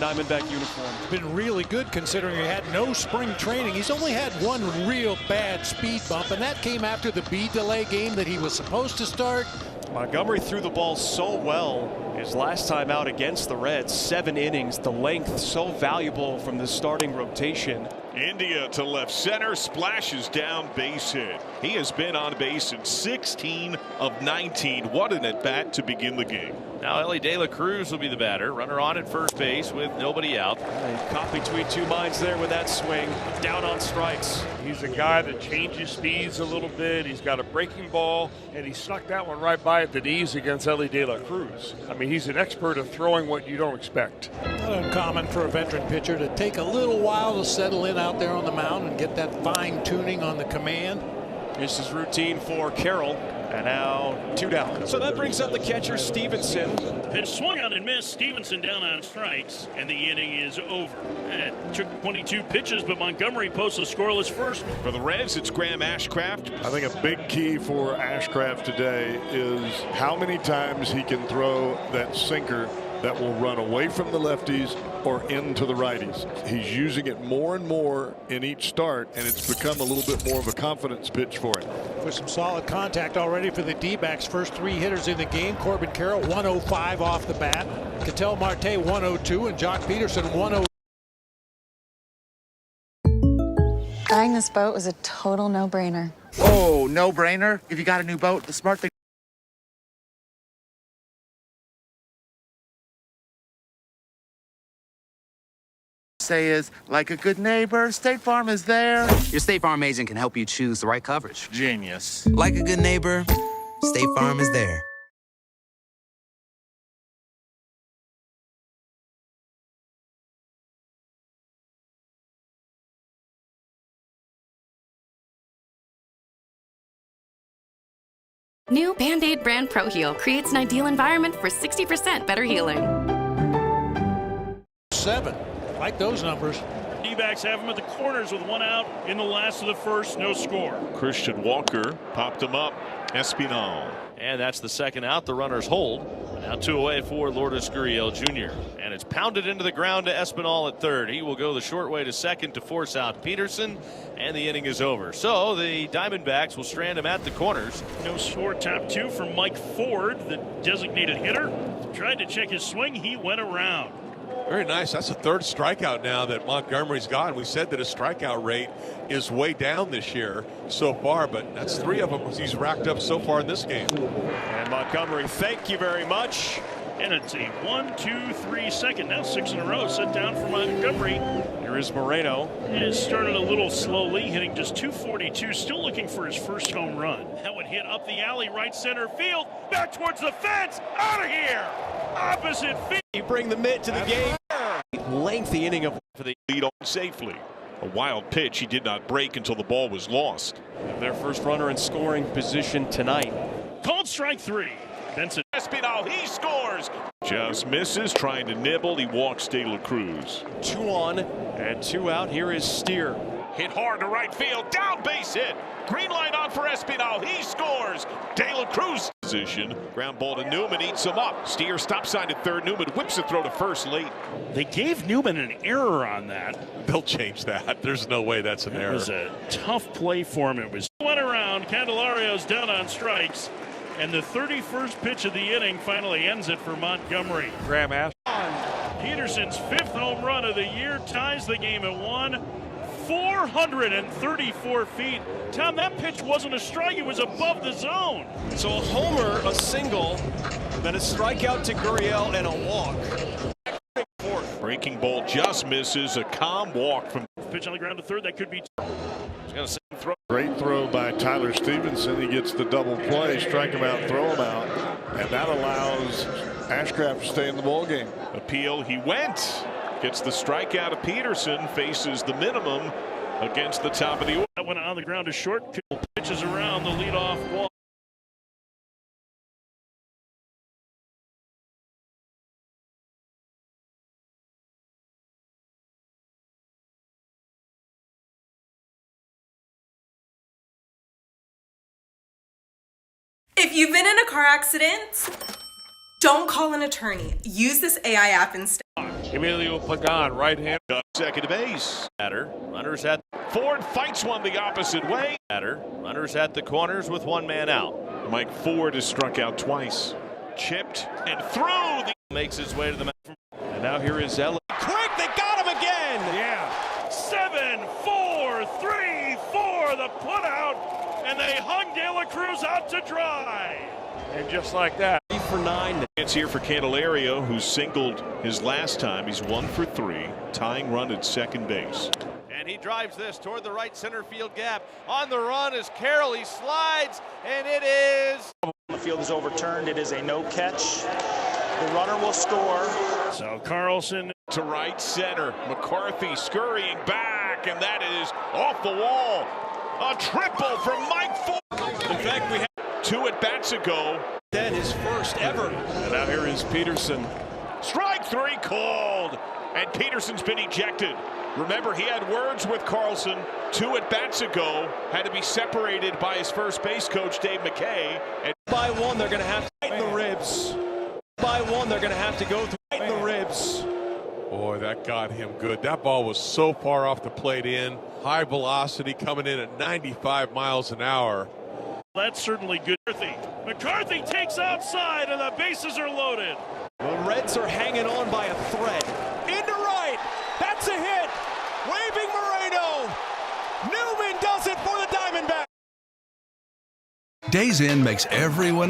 Diamondback uniform. Been really good considering he had no spring training. He's only had one real bad speed bump, and that came after the B delay game that he was supposed to start. Montgomery threw the ball so well his last time out against the Reds. 7 innings, the length so valuable from the starting rotation. India to left center, splashes down, base hit. He has been on base in 16 of 19. What an at bat to begin the game. Now Elly De La Cruz will be the batter. Runner on at first base with nobody out. Caught between two minds there with that swing. Down on strikes. He's a guy that changes speeds a little bit. He's got a breaking ball, and he snuck that one right by at the knees against Elly De La Cruz. I mean, he's an expert of throwing what you don't expect. Not uncommon for a veteran pitcher to take a little while to settle in out there on the mound and get that fine tuning on the command. This is routine for Carroll. And now 2 down. So that brings up the catcher, Stevenson. Pitch swung on and missed. Stevenson down on strikes, and the inning is over. It took 22 pitches, but Montgomery posts a scoreless first. For the Reds, it's Graham Ashcraft. I think a big key for Ashcraft today is how many times he can throw that sinker that will run away from the lefties or into the righties. He's using it more and more in each start, and it's become a little bit more of a confidence pitch for him. With some solid contact already for the D-backs. First 3 hitters in the game. Corbin Carroll 105 off the bat. Ketel Marte 102 and Jock Peterson 102. Buying this boat was a total no-brainer. Oh, no-brainer? If you got a new boat, the smart thing say is, like a good neighbor, State Farm is there. Your State Farm agent can help you choose the right coverage. Genius. Like a good neighbor, State Farm is there. New Band-Aid brand Pro Heal creates an ideal environment for 60% better healing. 7. Like those numbers. D-backs have him at the corners with 1 out in the last of the first. No score. Christian Walker popped him up. Espinal. And that's the 2nd out. The runners hold. Now 2 away for Lourdes Gurriel Jr. And it's pounded into the ground to Espinal at 3rd. He will go the short way to 2nd to force out Peterson. And the inning is over. So the Diamondbacks will strand him at the corners. No score. Top 2 from Mike Ford, the designated hitter. Tried to check his swing. He went around. Very nice. That's the 3rd strikeout now that Montgomery's got. We said that his strikeout rate is way down this year so far, but that's 3 of them he's racked up so far in this game. And Montgomery, thank you very much. And it's a 1, 2, 3 second. Now 6 in a row. Set down for Montgomery. Here is Moreno. It has started a little slowly, hitting just 242. Still looking for his first home run. That would hit up the alley, right center field. Back towards the fence. Out of here. Opposite field. You bring the mitt to the game. Lengthy inning of For the lead on safely. A wild pitch. He did not break until the ball was lost. their first runner in scoring position tonight. Called strike 3. Benson. Espinal, he scores. Just misses, trying to nibble. He walks De La Cruz. 2 on and 2 out. Here is Steer. Hit hard to right field. Down base hit. Green light on for Espinal. He scores. De La Cruz position. Ground ball to Newman. Eats him up. Steer stop sign at 3rd. Newman whips the throw to 1st late. They gave Newman an error on that. They'll change that. There's no way that's an error. It was a tough play for him. It was went around. Candelario's down on strikes. And the 31st pitch of the inning finally ends it for Montgomery. Graham asked. Peterson's 5th home run of the year ties the game at 1. 434 feet. Tom, that pitch wasn't a strike. It was above the zone. So a homer, a single, then a strikeout to Gurriel and a walk. Breaking ball just misses. A calm walk from. Pitch on the ground to 3rd. That could be. He's going to throw. Great throw by Tyler Stevenson. He gets the double play, strike him out, throw him out, and that allows Ashcraft to stay in the ball game. Appeal, he went. Gets the strikeout of Peterson. Faces the minimum against the top of the order. That went on the ground to short. Pitches around the leadoff wall. If you've been in a car accident, don't call an attorney. Use this AI app instead. Emilio Pagan, right hand. Second base. Runners at Ford fights one the opposite way. runners at the corners with one man out. Mike Ford has struck out twice. Chipped and through. Makes his way to the mound. And now here is Ellie. Quick, they got him again. Yeah. 7-4, 3-4, the put out, and they hung De La Cruz out to dry. And just like that. 3 for 9. It's here for Candelario, who singled his last time. He's 1 for 3, tying run at second base. And he drives this toward the right center field gap. On the run is Carroll. He slides, and it is. The field is overturned. It is a no catch. The runner will score. So Carlson to right center. McCarthy scurrying back, and that is off the wall. A triple from Mike Ford. In fact, we have 2 at bats ago. then his first ever. And now here is Peterson. Strike 3 called, and Peterson's been ejected. Remember, he had words with Carlson 2 at bats ago, had to be separated by his first base coach, Dave McKay. And By one, they're going to have to tighten the ribs. By one, they're going to have to go through tighten the ribs. Boy, that got him good. That ball was so far off the plate in. High velocity coming in at 95 miles an hour. That's certainly good. McCarthy takes outside, and the bases are loaded. The Reds are hanging on by a thread. Into right. That's a hit. Waving Moreno. Newman does it for the Diamondbacks. Days Inn makes everyone